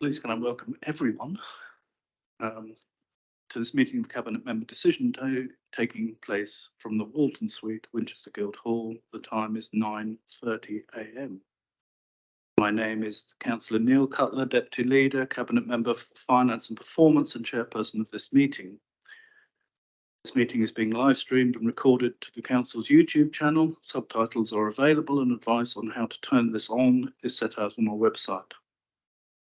Please can I welcome everyone to this meeting of Cabinet Member Decision taking place from the Walton Suite, Winchester Guildhall. The time is 9:30 a.m. My name is Councillor Neil Cutler, Deputy Leader, Cabinet Member for Finance and Performance and Chairperson of this meeting. This meeting is being live streamed and recorded to the Council's YouTube channel. Subtitles are available and advice on how to turn this on is set out on our website.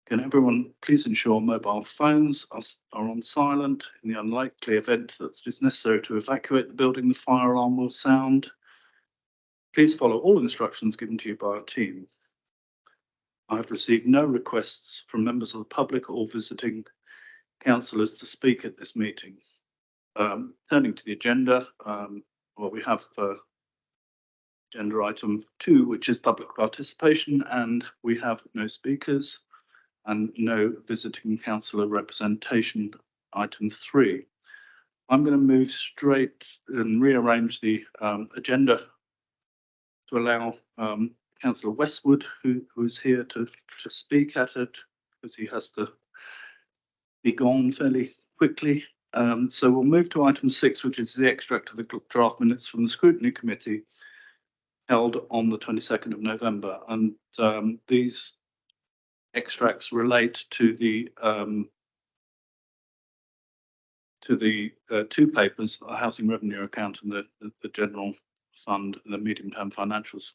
Can everyone please ensure mobile phones are on silent? In the unlikely event that it is necessary to evacuate the building, the fire alarm will sound. Please follow all instructions given to you by our team. I have received no requests from members of the public or visiting councillors to speak at this meeting. Turning to the agenda, we have agenda item 2, which is public participation, and we have no speakers and no visiting councillor representation, item 3. I'm going to move straight and rearrange the agenda to allow Councillor Westwood, who is here to speak at it, because he has to be gone fairly quickly. So we'll move to item 6, which is the extract of the draft minutes from the Scrutiny Committee held on the 22nd of November. And these extracts relate to the two papers, the Housing Revenue Account and the General Fund, and the Medium-Term Financials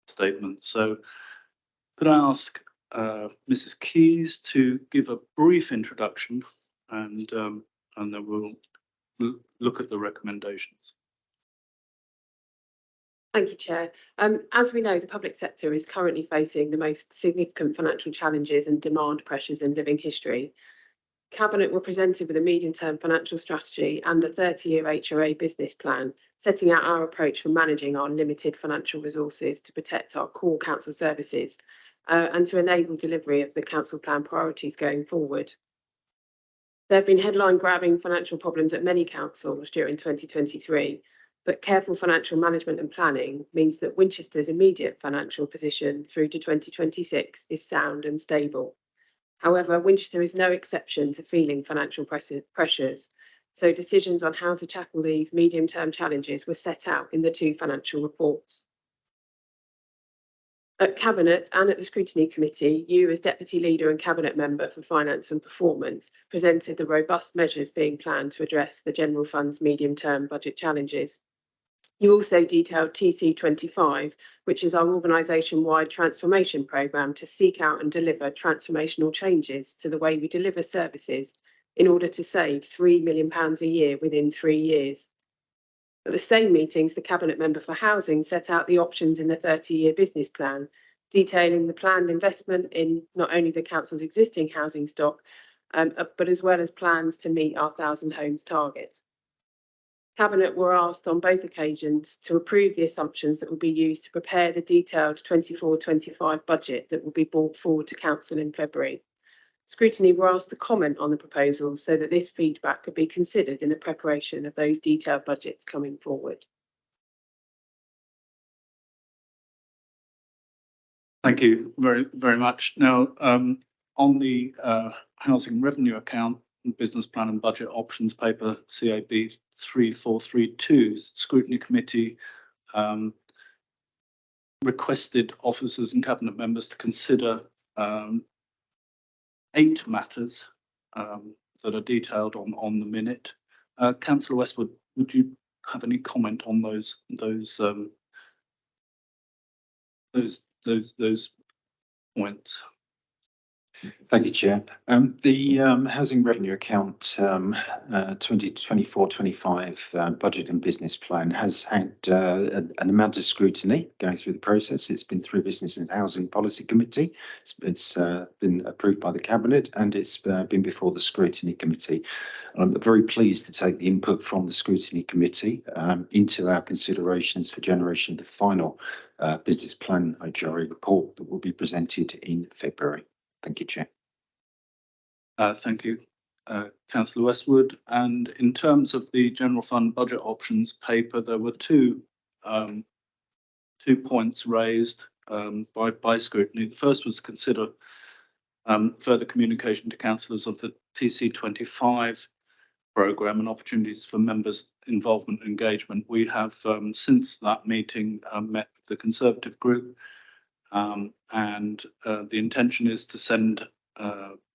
Statement. So could I ask Mrs. Keys to give a brief introduction, and then we'll look at the recommendations. Thank you, Chair. As we know, the public sector is currently facing the most significant financial challenges and demand pressures in living history. Cabinet were presented with a medium-term financial strategy and a 30-year HRA business plan, setting out our approach for managing our limited financial resources to protect our core council services and to enable delivery of the council plan priorities going forward. There have been headline-grabbing financial problems at many councils during 2023, but careful financial management and planning means that Winchester's immediate financial position through to 2026 is sound and stable. However, Winchester is no exception to feeling financial pressures, so decisions on how to tackle these medium-term challenges were set out in the 2 financial reports. At Cabinet and at the Scrutiny Committee, you as Deputy Leader and Cabinet Member for Finance and Performance presented the robust measures being planned to address the General Fund's medium-term budget challenges. You also detailed TC25, which is our organisation-wide transformation programme to seek out and deliver transformational changes to the way we deliver services in order to save £3 million a year within 3 years. At the same meetings, the Cabinet Member for Housing set out the options in the 30-year business plan, detailing the planned investment in not only the Council's existing housing stock, but as well as plans to meet our 1,000 homes target. Cabinet were asked on both occasions to approve the assumptions that will be used to prepare the detailed 24-25 budget that will be brought forward to Council in February. Scrutiny were asked to comment on the proposals so that this feedback could be considered in the preparation of those detailed budgets coming forward. Thank you very much. Now, on the Housing Revenue Account, Business Plan and Budget Options Paper, CAB 3432, Scrutiny Committee requested officers and Cabinet members to consider 8 matters that are detailed on the minute. Councillor Westwood, would you have any comment on those points? Thank you, Chair. The Housing Revenue Account 2024-25 Budget and Business Plan has had an amount of scrutiny going through the process. It's been through Business and Housing Policy Committee. It's been approved by the Cabinet, and it's been before the Scrutiny Committee. I'm very pleased to take the input from the Scrutiny Committee into our considerations for generation of the final Business Plan HRA report that will be presented in February. Thank you, Chair. Thank you, Councillor Westwood. And in terms of the General Fund Budget Options Paper, there were two points raised. by scrutiny. The first was to consider further communication to councillors of the TC25 programme and opportunities for members' involvement and engagement. We have since that meeting met with the Conservative group, and the intention is to send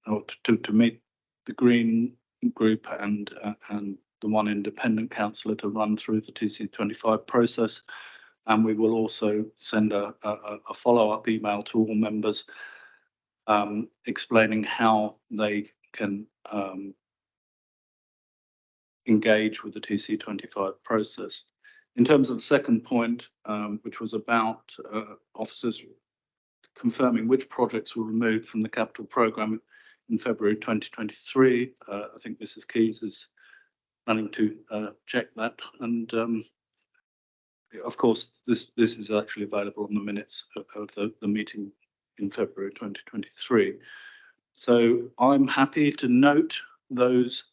or to meet the Green group and the one independent councillor to run through the TC25 process. And we will also send a follow-up email to all members explaining how they can engage with the TC25 process. In terms of the second point, which was about officers confirming which projects were removed from the capital programme in February 2023, I think Mrs. Keys is planning to check that. And of course, this is actually available on the minutes of the meeting in February 2023. So I'm happy to note those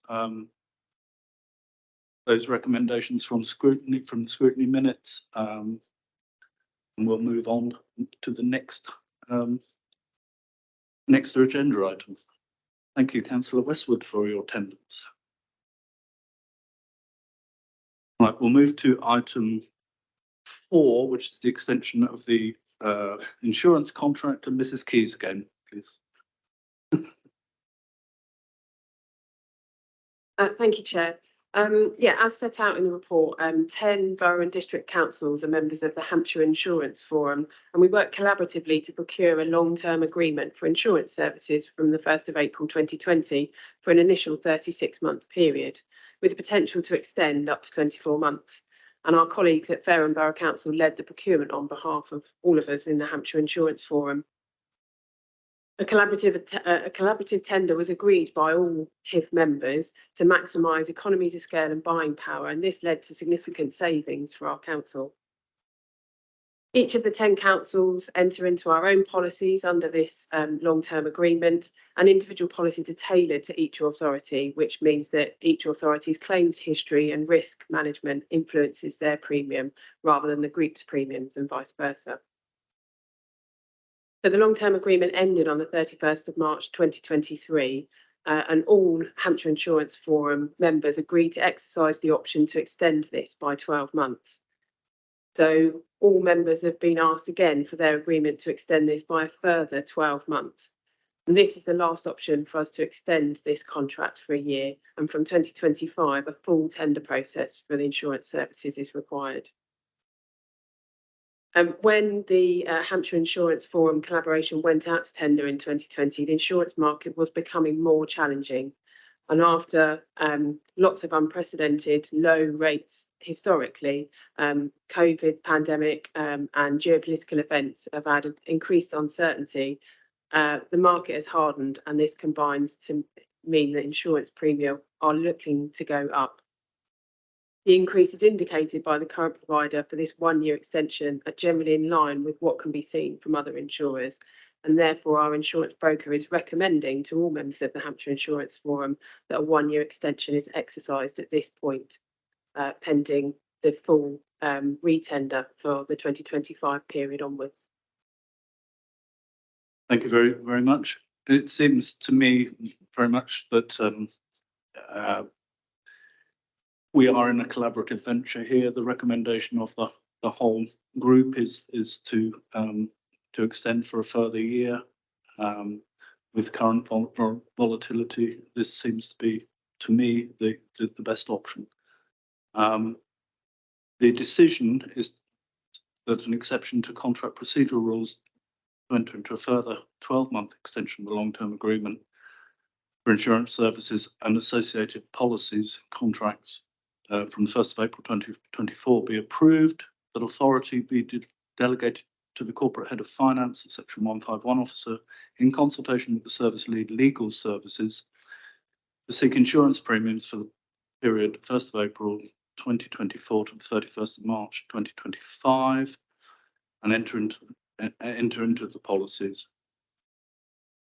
recommendations from the scrutiny minutes, and we'll move on to the next agenda item. Thank you, Councillor Westwood, for your attendance. Right, we'll move to item 4, which is the extension of the insurance contract. And Mrs. Keys again, please. Thank you, Chair. Yeah, as set out in the report, 10 borough and district councils are members of the Hampshire Insurance Forum, and we work collaboratively to procure a long-term agreement for insurance services from the 1st of April 2020 for an initial 36-month period, with the potential to extend up to 24 months. And our colleagues at Fareham Borough Council led the procurement on behalf of all of us in the Hampshire Insurance Forum. A collaborative tender was agreed by all HIF members to maximise economies of scale and buying power, and this led to significant savings for our council. Each of the 10 councils enter into our own policies under this long-term agreement, and individual policies are tailored to each authority, which means that each authority's claims history and risk management influences their premium rather than the group's premiums and vice versa. So the long-term agreement ended on the 31st of March 2023, and all Hampshire Insurance Forum members agreed to exercise the option to extend this by 12 months. So all members have been asked again for their agreement to extend this by a further 12 months. And this is the last option for us to extend this contract for a year. And from 2025, a full tender process for the insurance services is required. When the Hampshire Insurance Forum collaboration went out to tender in 2020, the insurance market was becoming more challenging. And after lots of unprecedented low rates historically, COVID, pandemic and geopolitical events have added increased uncertainty. The market has hardened, and this combines to mean that insurance premium are looking to go up. The increases indicated by the current provider for this one-year extension are generally in line with what can be seen from other insurers, and therefore our insurance broker is recommending to all members of the Hampshire Insurance Forum that a one-year extension is exercised at this point, pending the full retender for the 2025 period onwards. Thank you very, very much. It seems to me very much that we are in a collaborative venture here. The recommendation of the whole group is to extend for a further year. With current volatility, this seems to be, to me, the best option. The decision is that an exception to contract procedural rules to enter into a further 12-month extension of the long-term agreement for insurance services and associated policies contracts from the 1st of April 2024 be approved, that authority be delegated to the Corporate Head of Finance, the Section 151 officer, in consultation with the Service Lead Legal Services, to seek insurance premiums for the period 1st of April 2024 to the 31st of March 2025, and enter into the policies.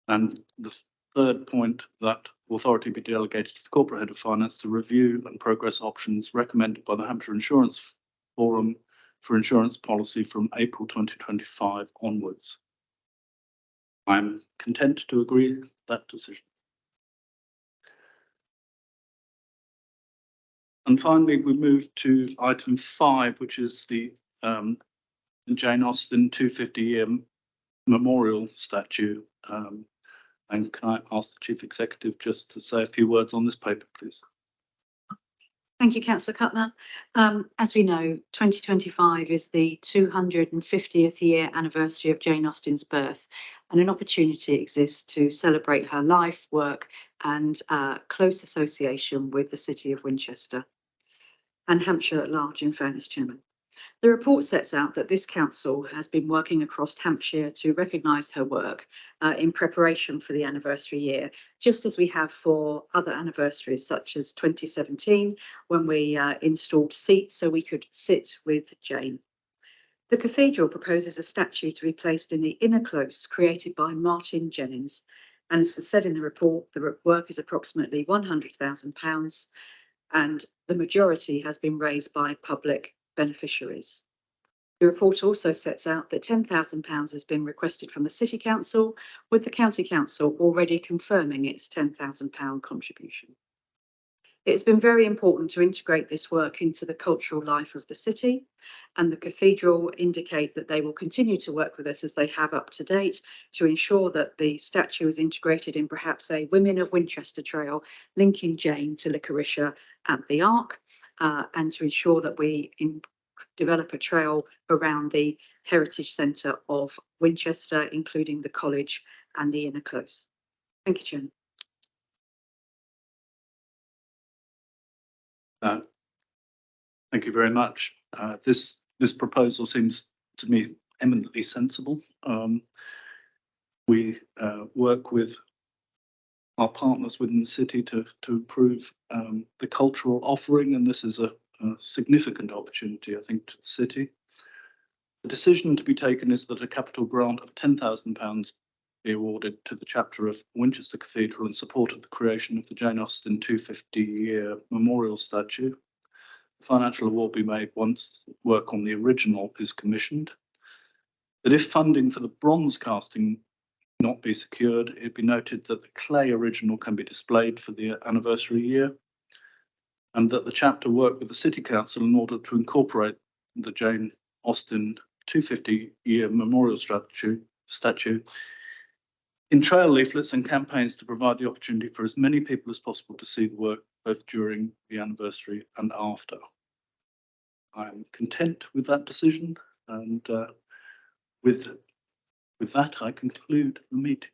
And the third point, that authority be delegated to the Corporate Head of Finance to review and progress options recommended by the Hampshire Insurance Forum for insurance policy from April 2025 onwards. I'm content to agree with that decision. And finally, we move to item 5, which is the Jane Austen 250-year memorial statue. And can I ask the Chief Executive just to say a few words on this paper, please? Thank you, Councillor Cutler. As we know, 2025 is the 250th year anniversary of Jane Austen's birth, and an opportunity exists to celebrate her life, work, and close association with the city of Winchester and Hampshire at large, in fairness, Chairman. The report sets out that this council has been working across Hampshire to recognise her work in preparation for the anniversary year, just as we have for other anniversaries, such as 2017, when we installed seats so we could sit with Jane. The cathedral proposes a statue to be placed in the inner close created by Martin Jennings, and as said in the report, the work is approximately £100,000, and the majority has been raised by public beneficiaries. The report also sets out that £10,000 has been requested from the City Council, with the County Council already confirming its £10,000 contribution. It's been very important to integrate this work into the cultural life of the city, and the Cathedral indicate that they will continue to work with us as they have up to date to ensure that the statue is integrated in perhaps a Women of Winchester trail linking Jane to Licoricia at the Ark, and to ensure that we develop a trail around the Heritage Centre of Winchester, including the college and the inner close. Thank you, Chairman. Thank you very much. This proposal seems to me eminently sensible. We work with our partners within the city to improve the cultural offering, and this is a significant opportunity, I think, to the city. The decision to be taken is that a capital grant of £10,000 be awarded to the chapter of Winchester Cathedral in support of the creation of the Jane Austen 250-year memorial statue. The financial award be made once work on the original is commissioned. That if funding for the bronze casting not be secured, it be noted that the clay original can be displayed for the anniversary year, and that the chapter work with the City Council in order to incorporate the Jane Austen 250-year memorial statue in trail leaflets and campaigns to provide the opportunity for as many people as possible to see the work both during the anniversary and after. I am content with that decision, and with that I conclude the meeting.